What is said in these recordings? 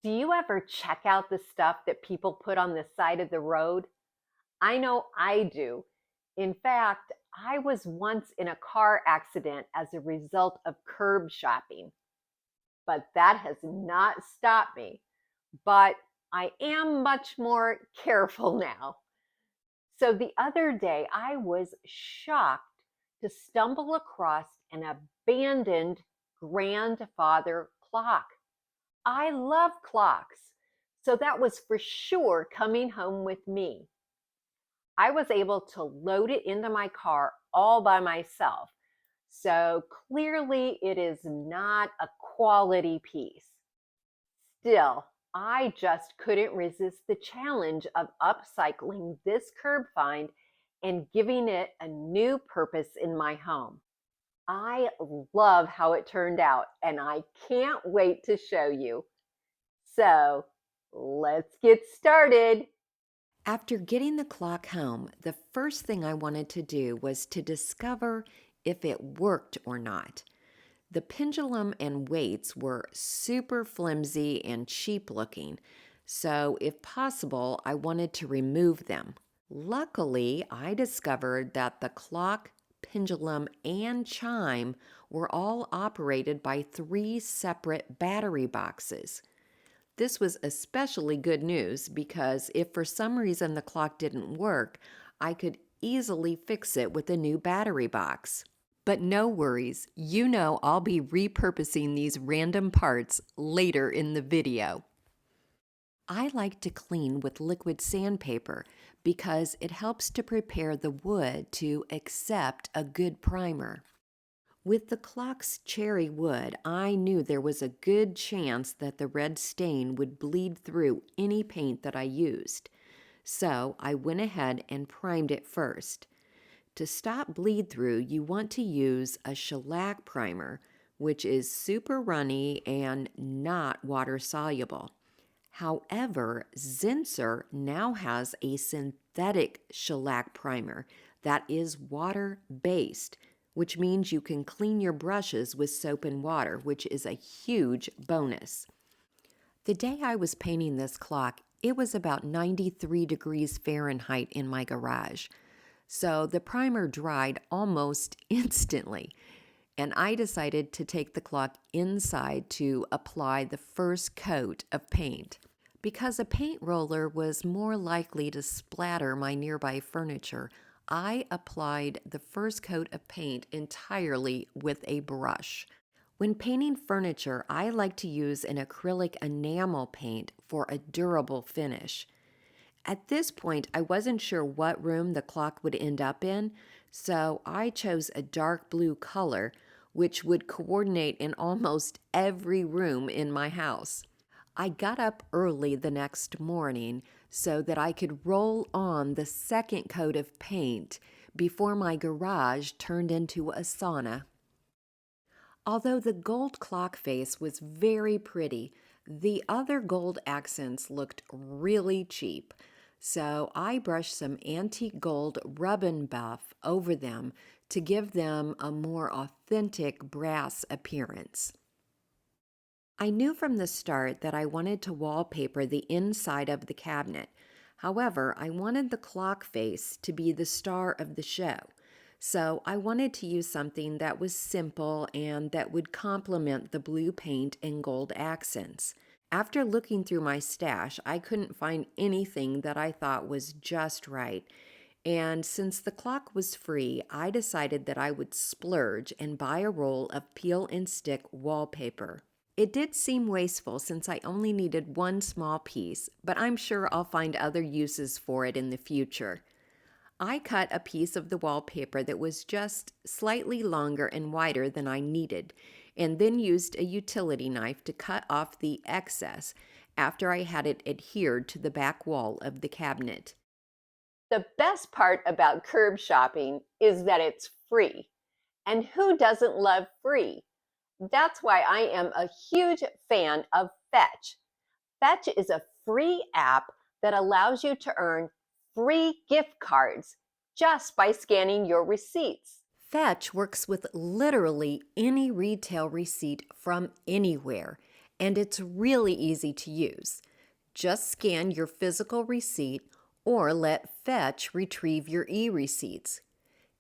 Do you ever check out the stuff that people put on the side of the road? I know I do. In fact, I was once in a car accident as a result of curb shopping, but that has not stopped me. But I am much more careful now. So the other day, I was shocked to stumble across an abandoned grandfather clock. I love clocks, so that was for sure coming home with me. I was able to load it into my car all by myself. So clearly, it is not a quality piece. Still, I just couldn't resist the challenge of upcycling this curb find and giving it a new purpose in my home. I love how it turned out, and I can't wait to show you. So let's get started. After getting the clock home, the first thing I wanted to do was to discover if it worked or not. The pendulum and weights were super flimsy and cheap looking, so if possible, I wanted to remove them. Luckily, I discovered that the clock, pendulum, and chime were all operated by three separate battery boxes. This was especially good news because if for some reason the clock didn't work, I could easily fix it with a new battery box. But no worries, you know I'll be repurposing these random parts later in the video. I like to clean with liquid sandpaper because it helps to prepare the wood to accept a good primer. With the clock's cherry wood, I knew there was a good chance that the red stain would bleed through any paint that I used. So I went ahead and primed it first. To stop bleed through, you want to use a shellac primer, which is super runny and not water soluble. However, Zinsser now has a synthetic shellac primer that is water-based, which means you can clean your brushes with soap and water, which is a huge bonus. The day I was painting this clock, it was about 93 degrees Fahrenheit in my garage, so the primer dried almost instantly, and I decided to take the clock inside to apply the first coat of paint. Because a paint roller was more likely to splatter my nearby furniture, I applied the first coat of paint entirely with a brush. When painting furniture, I like to use an acrylic enamel paint for a durable finish. At this point, I wasn't sure what room the clock would end up in, so I chose a dark blue color, which would coordinate in almost every room in my house. I got up early the next morning so that I could roll on the second coat of paint before my garage turned into a sauna. Although the gold clock face was very pretty, the other gold accents looked really cheap, so I brushed some antique gold rub-and buff over them to give them a more authentic brass appearance. I knew from the start that I wanted to wallpaper the inside of the cabinet. However, I wanted the clock face to be the star of the show. So I wanted to use something that was simple and that would complement the blue paint and gold accents. After looking through my stash, I couldn't find anything that I thought was just right. And since the clock was free, I decided that I would splurge and buy a roll of peel and stick wallpaper. It did seem wasteful since I only needed one small piece, but I'm sure I'll find other uses for it in the future. I cut a piece of the wallpaper that was just slightly longer and wider than I needed, and then used a utility knife to cut off the excess after I had it adhered to the back wall of the cabinet. The best part about curb shopping is that it's free. And who doesn't love free? That's why I am a huge fan of Fetch. Fetch is a free app that allows you to earn free gift cards just by scanning your receipts. Fetch works with literally any retail receipt from anywhere, and it's really easy to use. Just scan your physical receipt or let Fetch retrieve your e-receipts.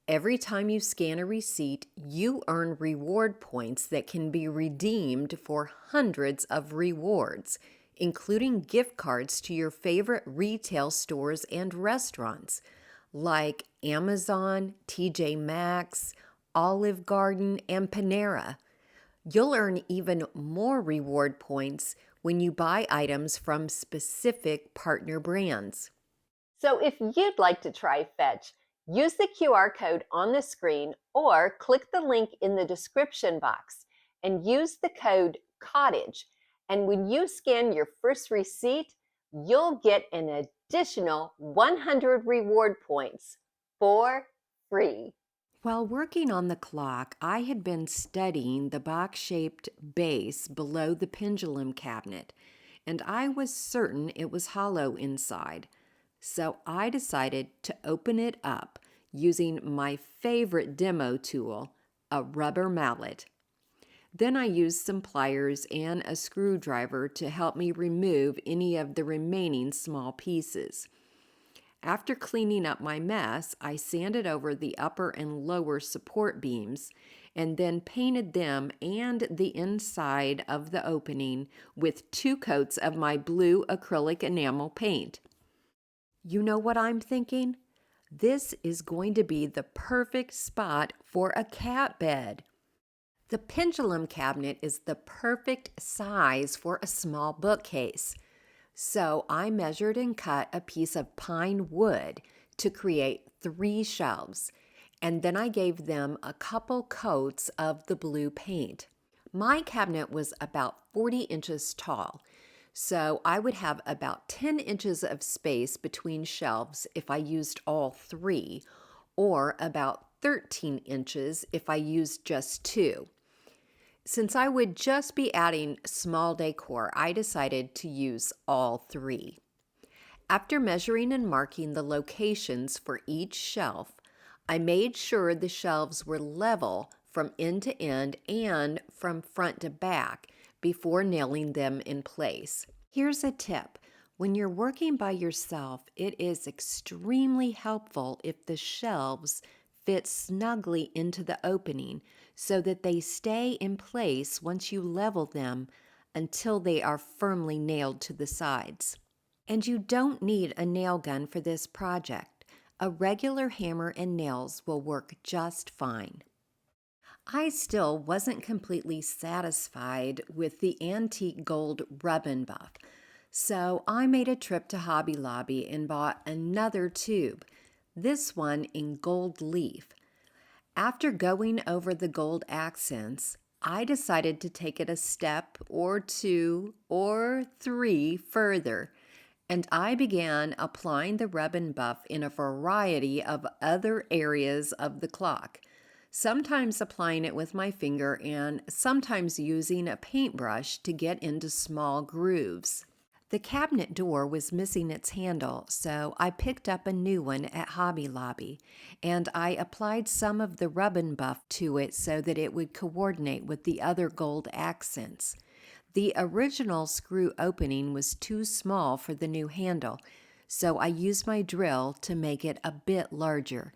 Every time you scan a receipt, you earn reward points that can be redeemed for hundreds of rewards, including gift cards to your favorite retail stores and restaurants like Amazon, TJ Maxx, Olive Garden, and Panera. You'll earn even more reward points when you buy items from specific partner brands. So if you'd like to try Fetch, use the QR code on the screen or click the link in the description box and use the code COTTAGE. And when you scan your first receipt, you'll get an additional 100 reward points for free. While working on the clock, I had been studying the box-shaped base below the pendulum cabinet, and I was certain it was hollow inside. So I decided to open it up using my favorite demo tool, a rubber mallet. Then I used some pliers and a screwdriver to help me remove any of the remaining small pieces. After cleaning up my mess, I sanded over the upper and lower support beams and then painted them and the inside of the opening with 2 coats of my blue acrylic enamel paint. You know what I'm thinking? This is going to be the perfect spot for a cat bed. The pendulum cabinet is the perfect size for a small bookcase. So I measured and cut a piece of pine wood to create 3 shelves, and then I gave them a couple coats of the blue paint. My cabinet was about 40 inches tall, so I would have about 10 inches of space between shelves if I used all 3, or about 13 inches if I used just 2. Since I would just be adding small decor, I decided to use all 3. After measuring and marking the locations for each shelf, I made sure the shelves were level from end to end and from front to back before nailing them in place. Here's a tip. When you're working by yourself, it is extremely helpful if the shelves fit snugly into the opening so that they stay in place once you level them until they are firmly nailed to the sides. And you don't need a nail gun for this project. A regular hammer and nails will work just fine. I still wasn't completely satisfied with the antique gold rub and buff, so I made a trip to Hobby Lobby and bought another tube, this one in gold leaf. After going over the gold accents, I decided to take it a step or 2 or 3 further, and I began applying the rub and buff in a variety of other areas of the clock, sometimes applying it with my finger and sometimes using a paintbrush to get into small grooves. The cabinet door was missing its handle, so I picked up a new one at Hobby Lobby, and I applied some of the rub and buff to it so that it would coordinate with the other gold accents. The original screw opening was too small for the new handle, so I used my drill to make it a bit larger.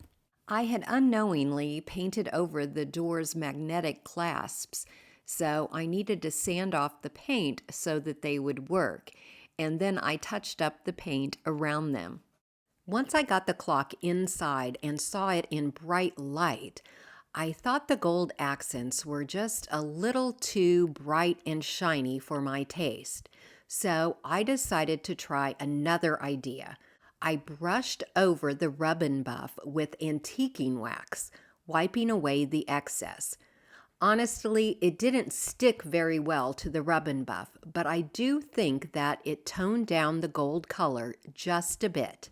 I had unknowingly painted over the door's magnetic clasps, so I needed to sand off the paint so that they would work, and then I touched up the paint around them. Once I got the clock inside and saw it in bright light, I thought the gold accents were just a little too bright and shiny for my taste, so I decided to try another idea. I brushed over the rub and buff with antiquing wax, wiping away the excess. Honestly, it didn't stick very well to the rub and buff, but I do think that it toned down the gold color just a bit.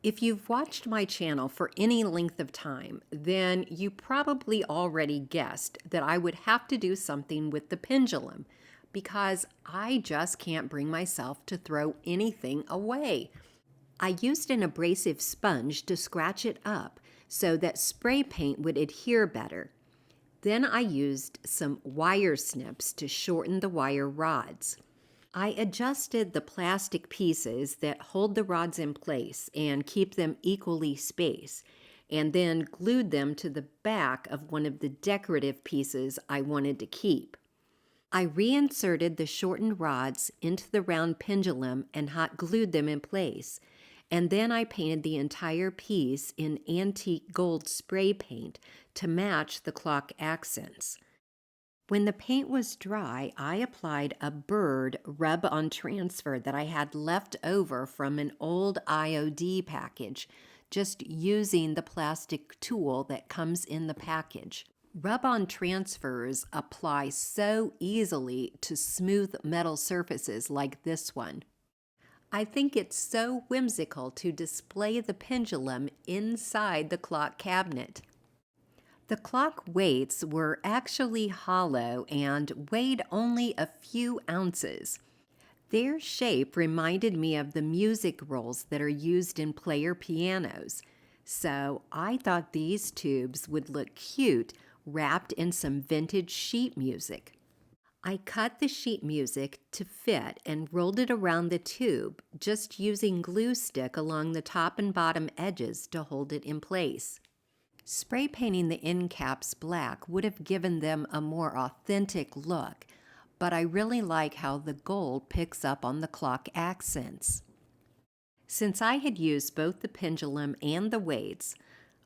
If you've watched my channel for any length of time, then you probably already guessed that I would have to do something with the pendulum because I just can't bring myself to throw anything away. I used an abrasive sponge to scratch it up so that spray paint would adhere better. Then I used some wire snips to shorten the wire rods. I adjusted the plastic pieces that hold the rods in place and keep them equally spaced, and then glued them to the back of one of the decorative pieces I wanted to keep. I reinserted the shortened rods into the round pendulum and hot glued them in place, and then I painted the entire piece in antique gold spray paint to match the clock accents. When the paint was dry, I applied a bird rub-on transfer that I had left over from an old IOD package, just using the plastic tool that comes in the package. Rub-on transfers apply so easily to smooth metal surfaces like this one. I think it's so whimsical to display the pendulum inside the clock cabinet. The clock weights were actually hollow and weighed only a few ounces. Their shape reminded me of the music rolls that are used in player pianos, so I thought these tubes would look cute wrapped in some vintage sheet music. I cut the sheet music to fit and rolled it around the tube, just using glue stick along the top and bottom edges to hold it in place. Spray painting the end caps black would have given them a more authentic look, but I really like how the gold picks up on the clock accents. Since I had used both the pendulum and the weights,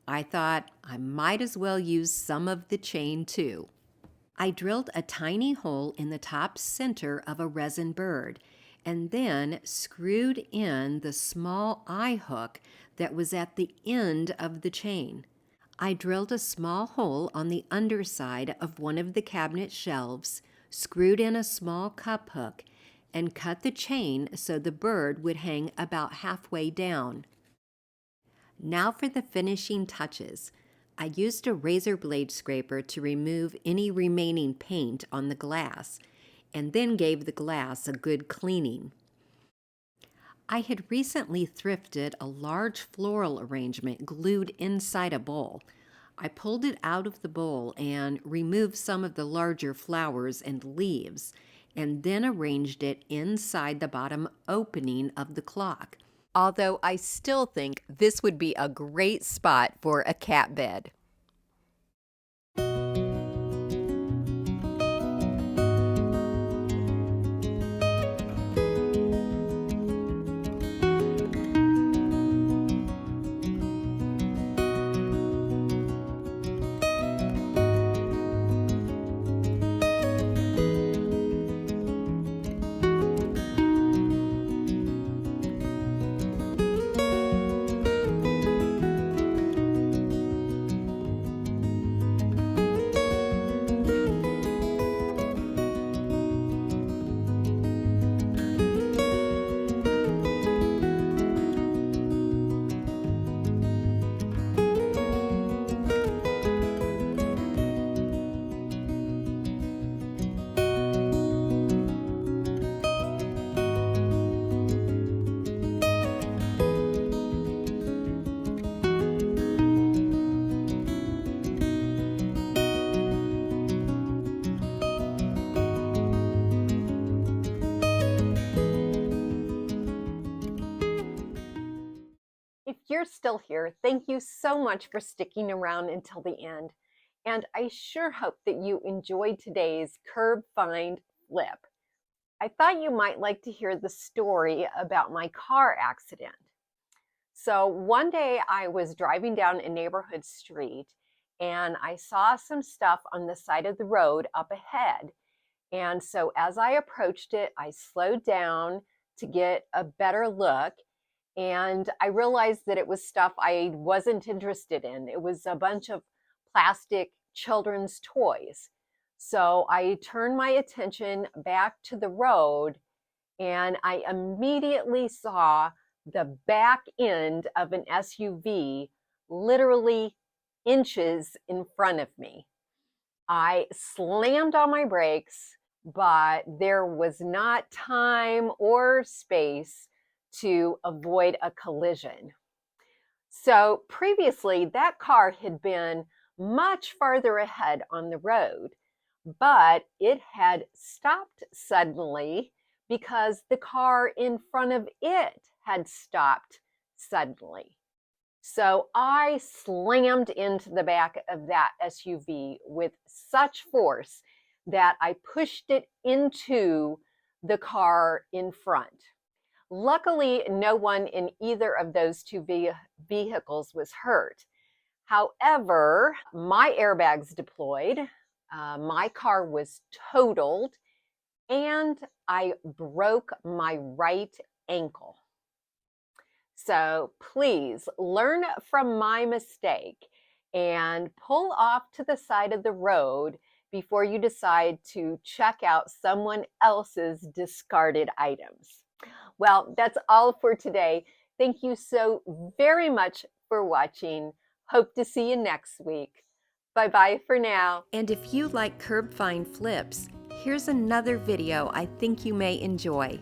I thought I might as well use some of the chain too. I drilled a tiny hole in the top center of a resin bird and then screwed in the small eye hook that was at the end of the chain. I drilled a small hole on the underside of one of the cabinet shelves, screwed in a small cup hook, and cut the chain so the bird would hang about halfway down. Now for the finishing touches. I used a razor blade scraper to remove any remaining paint on the glass, and then gave the glass a good cleaning. I had recently thrifted a large floral arrangement glued inside a bowl. I pulled it out of the bowl and removed some of the larger flowers and leaves, and then arranged it inside the bottom opening of the clock. Although I still think this would be a great spot for a cat bed. If you're still here, thank you so much for sticking around until the end. And I sure hope that you enjoyed today's curb find flip. I thought you might like to hear the story about my car accident. So one day I was driving down a neighborhood street and I saw some stuff on the side of the road up ahead. And so as I approached it, I slowed down to get a better look. And I realized that it was stuff I wasn't interested in. It was a bunch of plastic children's toys. So I turned my attention back to the road and I immediately saw the back end of an SUV literally inches in front of me. I slammed on my brakes, but there was not time or space to avoid a collision. So previously, that car had been much farther ahead on the road, but it had stopped suddenly because the car in front of it had stopped suddenly. So I slammed into the back of that SUV with such force that I pushed it into the car in front. Luckily, no one in either of those two vehicles was hurt. However, my airbags deployed, my car was totaled, and I broke my right ankle. So please learn from my mistake and pull off to the side of the road before you decide to check out someone else's discarded items. Well, that's all for today. Thank you so very much for watching. Hope to see you next week. Bye-bye for now. And if you like curb find flips, here's another video I think you may enjoy.